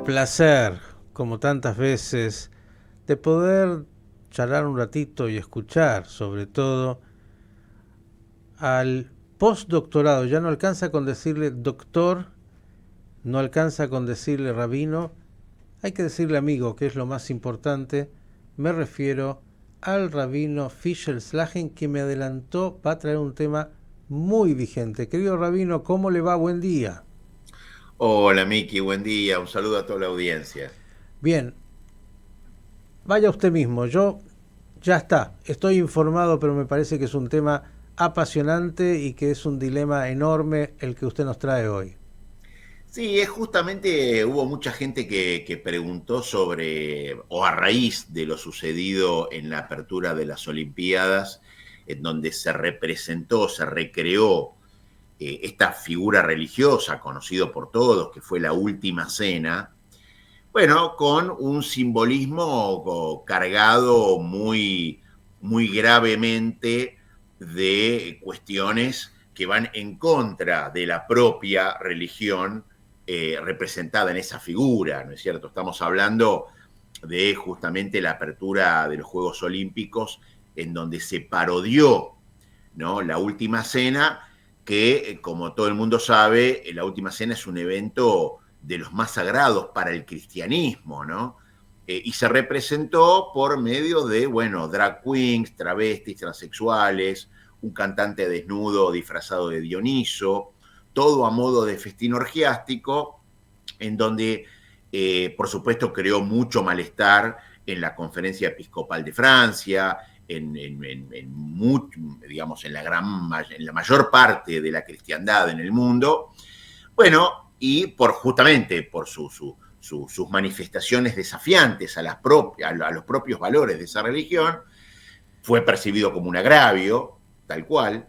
Placer, como tantas veces, de poder charlar un ratito y escuchar, sobre todo, al postdoctorado. Ya no alcanza con decirle doctor, no alcanza con decirle rabino, hay que decirle amigo, que es lo más importante. Me refiero al rabino Fischer Slagen, que me adelantó, va a traer un tema muy vigente. Querido rabino, ¿cómo le va? Buen día. Hola Miki, buen día, un saludo a toda la audiencia. Bien, vaya usted mismo, yo ya está, estoy informado, pero me parece que es un tema apasionante y que es un dilema enorme el que usted nos trae hoy. Sí, es justamente, hubo mucha gente que preguntó sobre, o a raíz de lo sucedido en la apertura de las Olimpiadas, en donde se representó, se recreó esta figura religiosa, conocido por todos, que fue la Última Cena, bueno, con un simbolismo cargado muy gravemente de cuestiones que van en contra de la propia religión representada en esa figura, ¿no es cierto? Estamos hablando de justamente la apertura de los Juegos Olímpicos, en donde se parodió, ¿no?, la Última Cena, que como todo el mundo sabe, la Última Cena es un evento de los más sagrados para el cristianismo, ¿no? Y se representó por medio de, bueno, drag queens, travestis, transexuales, un cantante desnudo disfrazado de Dioniso, todo a modo de festín orgiástico, en donde, por supuesto, creó mucho malestar en la Conferencia Episcopal de Francia, digamos, en la mayor parte de la cristiandad en el mundo. Bueno, y justamente por sus manifestaciones desafiantes a los propios valores de esa religión, fue percibido como un agravio, tal cual.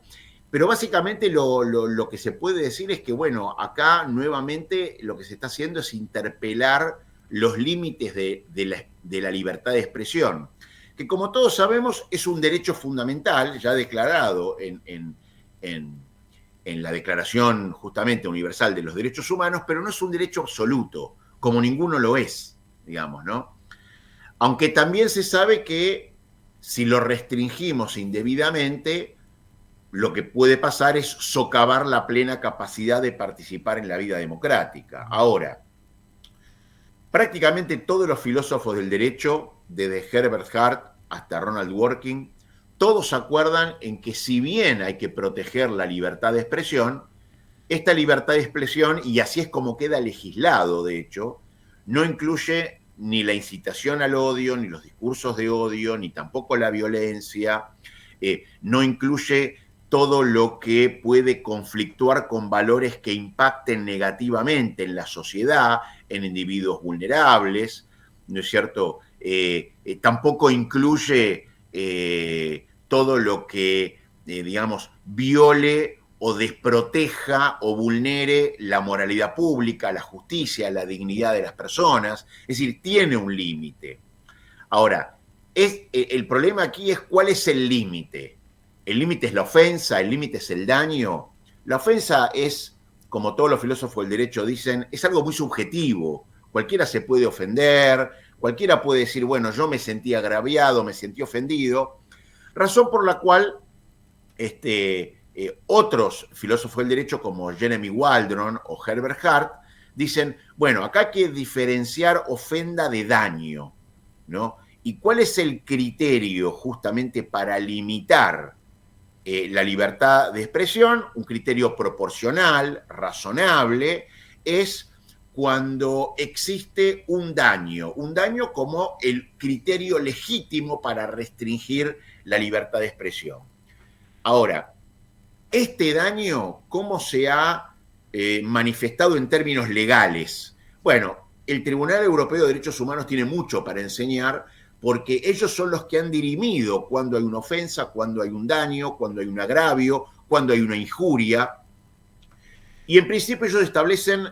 Pero básicamente lo que se puede decir es que, bueno, acá nuevamente lo que se está haciendo es interpelar los límites de la libertad de expresión, que como todos sabemos es un derecho fundamental, ya declarado en la Declaración justamente Universal de los Derechos Humanos, pero no es un derecho absoluto, como ninguno lo es, digamos, ¿no? Aunque también se sabe que si lo restringimos indebidamente, lo que puede pasar es socavar la plena capacidad de participar en la vida democrática. Ahora, prácticamente todos los filósofos del derecho, desde Herbert Hart hasta Ronald Dworkin, todos acuerdan en que si bien hay que proteger la libertad de expresión, esta libertad de expresión, y así es como queda legislado, de hecho, no incluye ni la incitación al odio, ni los discursos de odio, ni tampoco la violencia, no incluye todo lo que puede conflictuar con valores que impacten negativamente en la sociedad, en individuos vulnerables, ¿no es cierto? Tampoco incluye todo lo que, digamos, viole o desproteja o vulnere la moralidad pública, la justicia, la dignidad de las personas. Es decir, tiene un límite. Ahora, el problema aquí es cuál es el límite. El límite es la ofensa, el límite es el daño. La ofensa es, como todos los filósofos del derecho dicen, es algo muy subjetivo. Cualquiera se puede ofender, cualquiera puede decir, bueno, yo me sentí agraviado, me sentí ofendido, razón por la cual otros filósofos del derecho como Jeremy Waldron o Herbert Hart dicen, bueno, acá hay que diferenciar ofenda de daño, ¿no? ¿Y cuál es el criterio justamente para limitar la libertad de expresión? Un criterio proporcional, razonable, es cuando existe un daño como el criterio legítimo para restringir la libertad de expresión. Ahora, este daño, ¿cómo se ha manifestado en términos legales? Bueno, el Tribunal Europeo de Derechos Humanos tiene mucho para enseñar, porque ellos son los que han dirimido cuando hay una ofensa, cuando hay un daño, cuando hay un agravio, cuando hay una injuria. Y en principio ellos establecen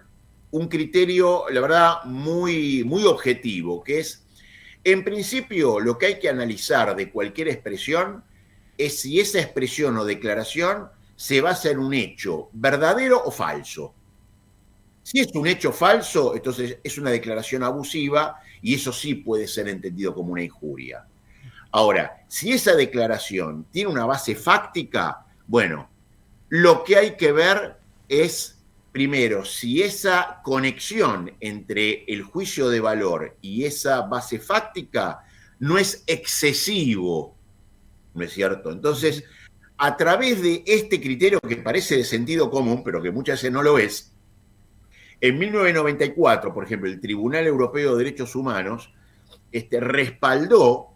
un criterio, la verdad, muy objetivo, que es, en principio, lo que hay que analizar de cualquier expresión es si esa expresión o declaración se basa en un hecho verdadero o falso. Si es un hecho falso, entonces es una declaración abusiva y eso sí puede ser entendido como una injuria. Ahora, si esa declaración tiene una base fáctica, bueno, lo que hay que ver es, primero, si esa conexión entre el juicio de valor y esa base fáctica no es excesivo, ¿no es cierto? Entonces, a través de este criterio que parece de sentido común, pero que muchas veces no lo es, en 1994, por ejemplo, el Tribunal Europeo de Derechos Humanos respaldó,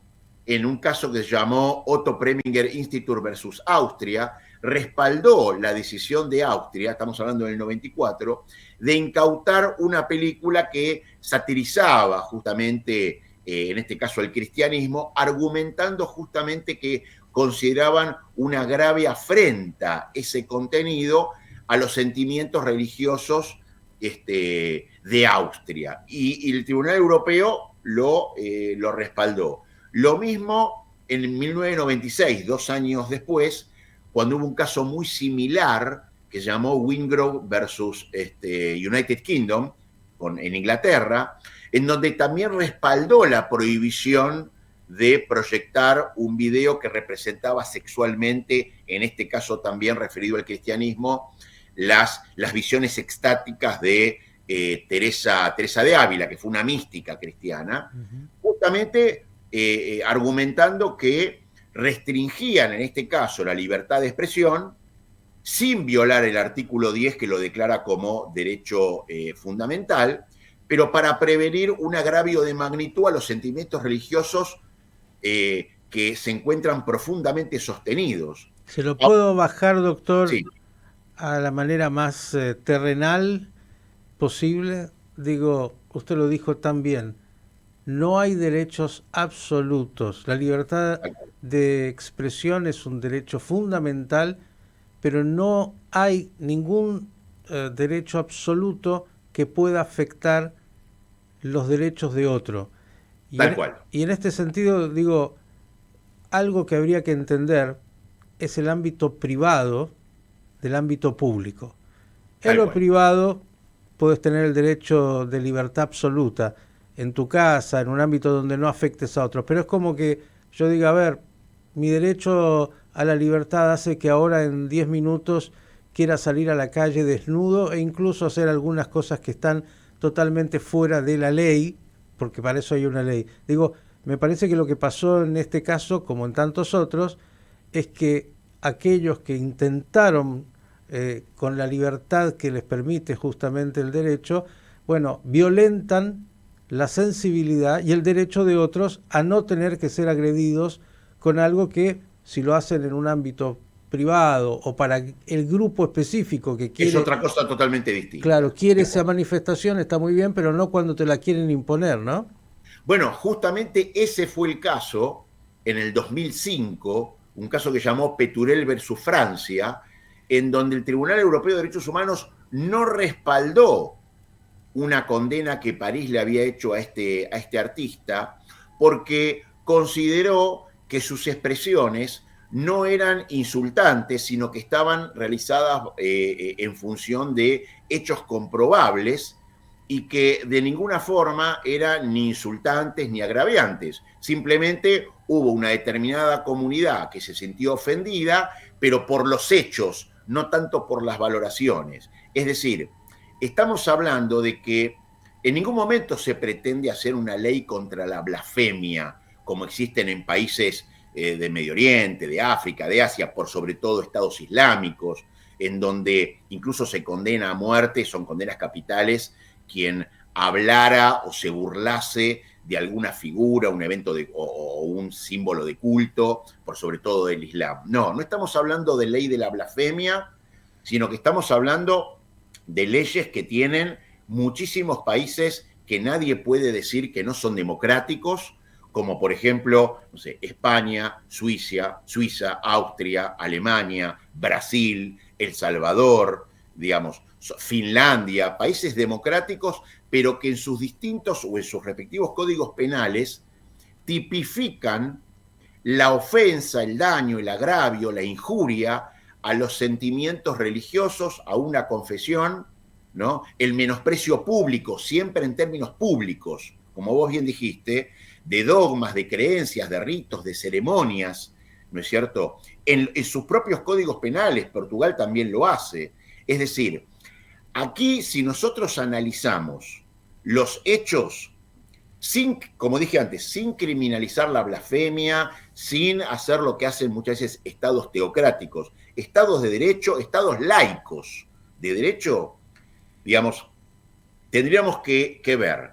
en un caso que se llamó Otto Preminger Institute versus Austria, respaldó la decisión de Austria, estamos hablando del 94, de incautar una película que satirizaba justamente, en este caso, el cristianismo, argumentando justamente que consideraban una grave afrenta ese contenido a los sentimientos religiosos de Austria. Y el Tribunal Europeo lo respaldó. Lo mismo en 1996, 2 años después, cuando hubo un caso muy similar que se llamó Wingrove versus United Kingdom en Inglaterra, en donde también respaldó la prohibición de proyectar un video que representaba sexualmente, en este caso también referido al cristianismo, las visiones extáticas de Teresa de Ávila, que fue una mística cristiana, justamente argumentando que restringían en este caso la libertad de expresión sin violar el artículo 10 que lo declara como derecho fundamental, pero para prevenir un agravio de magnitud a los sentimientos religiosos que se encuentran profundamente sostenidos. ¿Se lo puedo bajar, doctor, Sí, a la manera más terrenal posible? Digo, usted lo dijo tan bien, no hay derechos absolutos. La libertad de expresión es un derecho fundamental, pero no hay ningún derecho absoluto que pueda afectar los derechos de otro. tal cual. Y en este sentido, digo, algo que habría que entender es el ámbito privado del ámbito público. En Tal lo cual. privado puedes tener el derecho de libertad absoluta en tu casa, en un ámbito donde no afectes a otros, pero es como que yo diga, a ver, mi derecho a la libertad hace que ahora en 10 minutos quiera salir a la calle desnudo e incluso hacer algunas cosas que están totalmente fuera de la ley, porque para eso hay una ley. Digo, me parece que lo que pasó en este caso, como en tantos otros, es que aquellos que intentaron con la libertad que les permite justamente el derecho, bueno, violentan la sensibilidad y el derecho de otros a no tener que ser agredidos con algo que, si lo hacen en un ámbito privado o para el grupo específico que Es quiere, otra cosa totalmente claro, distinta. quiere esa manifestación, está muy bien, pero no cuando te la quieren imponer, ¿no? Bueno, justamente ese fue el caso en el 2005, un caso que llamó Peturel versus Francia, en donde el Tribunal Europeo de Derechos Humanos no respaldó una condena que París le había hecho a este artista, porque consideró que sus expresiones no eran insultantes, sino que estaban realizadas en función de hechos comprobables y que de ninguna forma eran ni insultantes ni agraviantes. Simplemente hubo una determinada comunidad que se sintió ofendida, pero por los hechos, no tanto por las valoraciones. Es decir, estamos hablando de que en ningún momento se pretende hacer una ley contra la blasfemia, como existen en países de Medio Oriente, de África, de Asia, por sobre todo estados islámicos, en donde incluso se condena a muerte, son condenas capitales, quien hablara o se burlase de alguna figura, un evento o un símbolo de culto, por sobre todo del Islam. No, no estamos hablando de ley de la blasfemia, sino que estamos hablando de leyes que tienen muchísimos países que nadie puede decir que no son democráticos, como por ejemplo, no sé, España, Suiza, Austria, Alemania, Brasil, El Salvador, digamos, Finlandia, países democráticos, pero que en sus distintos o en sus respectivos códigos penales tipifican la ofensa, el daño, el agravio, la injuria a los sentimientos religiosos, a una confesión, ¿no? El menosprecio público, siempre en términos públicos, como vos bien dijiste, de dogmas, de creencias, de ritos, de ceremonias, ¿no es cierto? En sus propios códigos penales, Portugal también lo hace. Es decir, aquí si nosotros analizamos los hechos, sin, como dije antes, sin criminalizar la blasfemia, sin hacer lo que hacen muchas veces estados teocráticos, estados de derecho, estados laicos de derecho, digamos, tendríamos que ver.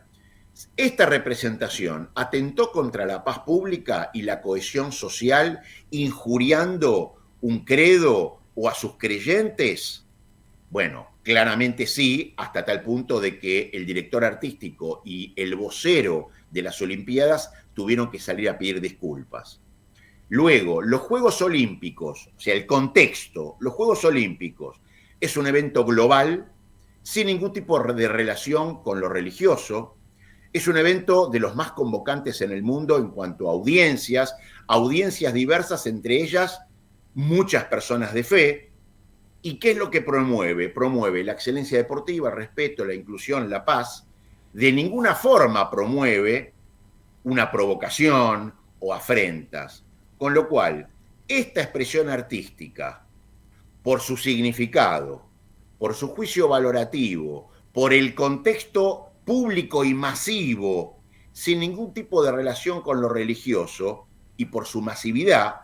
Esta representación atentó contra la paz pública y la cohesión social, injuriando un credo o a sus creyentes. Bueno, claramente sí, hasta tal punto de que el director artístico y el vocero de las Olimpiadas tuvieron que salir a pedir disculpas. Luego, los Juegos Olímpicos, o sea, el contexto, los Juegos Olímpicos es un evento global, sin ningún tipo de relación con lo religioso. Es un evento de los más convocantes en el mundo en cuanto a audiencias, audiencias diversas, entre ellas muchas personas de fe. ¿Y qué es lo que promueve? Promueve la excelencia deportiva, el respeto, la inclusión, la paz. De ninguna forma promueve una provocación o afrentas. Con lo cual, esta expresión artística, por su significado, por su juicio valorativo, por el contexto público y masivo, sin ningún tipo de relación con lo religioso y por su masividad,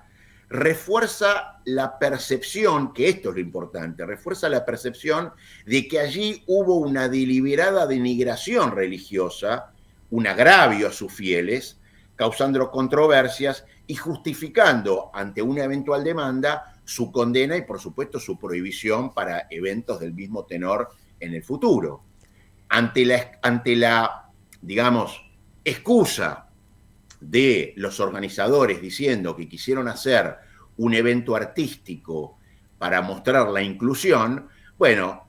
refuerza la percepción, que esto es lo importante, refuerza la percepción de que allí hubo una deliberada denigración religiosa, un agravio a sus fieles, causando controversias y justificando ante una eventual demanda su condena y por supuesto su prohibición para eventos del mismo tenor en el futuro. Ante la digamos, excusa de los organizadores diciendo que quisieron hacer un evento artístico para mostrar la inclusión, bueno,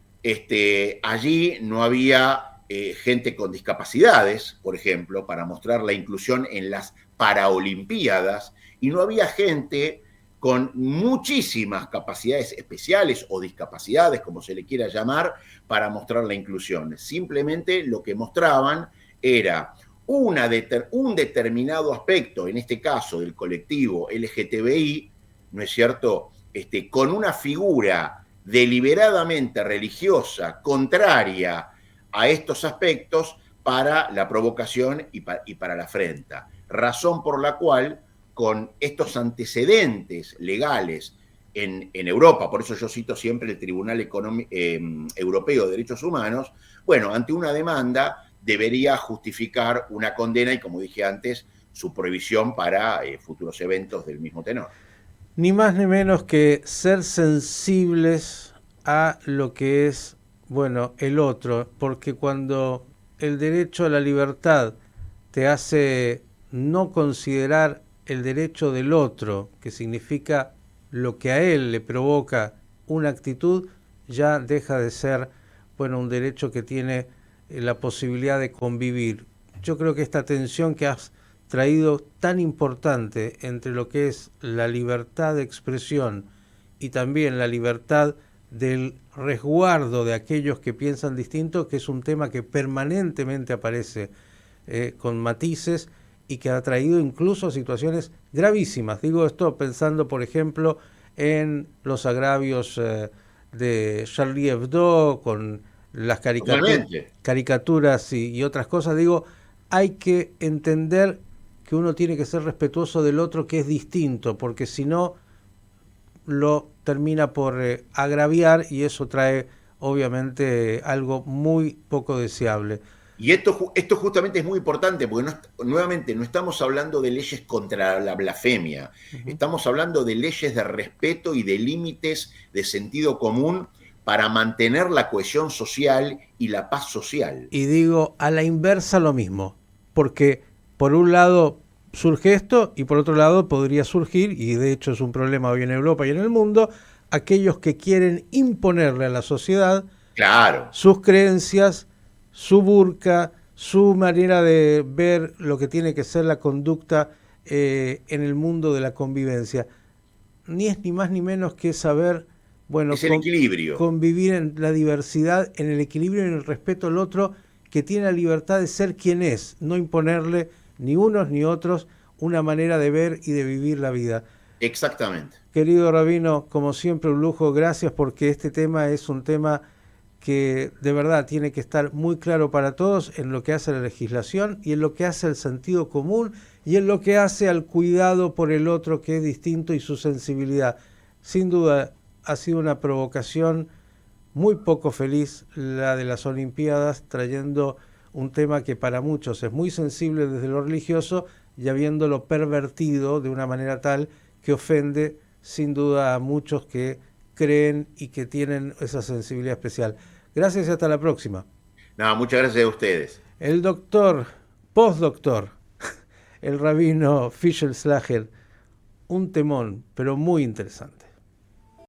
allí no había gente con discapacidades, por ejemplo, para mostrar la inclusión en las Paraolimpiadas, y no había gente con muchísimas capacidades especiales o discapacidades, como se le quiera llamar, para mostrar la inclusión. Simplemente lo que mostraban era un determinado aspecto, en este caso del colectivo LGTBI, ¿no es cierto?, con una figura deliberadamente religiosa, contraria a estos aspectos, para la provocación y para la afrenta. Razón por la cual, con estos antecedentes legales en Europa, por eso yo cito siempre el Tribunal Europeo de Derechos Humanos, bueno, ante una demanda debería justificar una condena y, como dije antes, su prohibición para futuros eventos del mismo tenor. Ni más ni menos que ser sensibles a lo que es, bueno, el otro, porque cuando el derecho a la libertad te hace no considerar el derecho del otro, que significa lo que a él le provoca una actitud, ya deja de ser, bueno, un derecho que tiene la posibilidad de convivir. Yo creo que esta tensión que has traído tan importante entre lo que es la libertad de expresión y también la libertad del resguardo de aquellos que piensan distinto, que es un tema que permanentemente aparece con matices y que ha traído incluso situaciones gravísimas. Digo esto pensando, por ejemplo, en los agravios de Charlie Hebdo, con las caricaturas y otras cosas. Digo, hay que entender que uno tiene que ser respetuoso del otro que es distinto, porque si no lo termina por agraviar y eso trae obviamente algo muy poco deseable. Y esto justamente es muy importante porque nuevamente no estamos hablando de leyes contra la blasfemia, estamos hablando de leyes de respeto y de límites de sentido común para mantener la cohesión social y la paz social. Y digo, a la inversa lo mismo, porque por un lado surge esto y por otro lado podría surgir, y de hecho es un problema hoy en Europa y en el mundo, aquellos que quieren imponerle a la sociedad sus creencias, su burka, su manera de ver lo que tiene que ser la conducta en el mundo de la convivencia. Ni es ni más ni menos que saber Bueno, Es el equilibrio. convivir en la diversidad, en el equilibrio y en el respeto al otro, que tiene la libertad de ser quien es, no imponerle ni unos ni otros una manera de ver y de vivir la vida. Exactamente. Querido Rabino, como siempre un lujo, gracias porque este tema es un tema que de verdad tiene que estar muy claro para todos en lo que hace a la legislación y en lo que hace al sentido común y en lo que hace al cuidado por el otro que es distinto y su sensibilidad. Sin duda ha sido una provocación muy poco feliz la de las Olimpiadas, trayendo un tema que para muchos es muy sensible desde lo religioso y habiéndolo pervertido de una manera tal que ofende sin duda a muchos que creen y que tienen esa sensibilidad especial. Gracias y hasta la próxima. No, muchas gracias a ustedes. El doctor, postdoctor, el rabino Fischel Slager, un temón, pero muy interesante.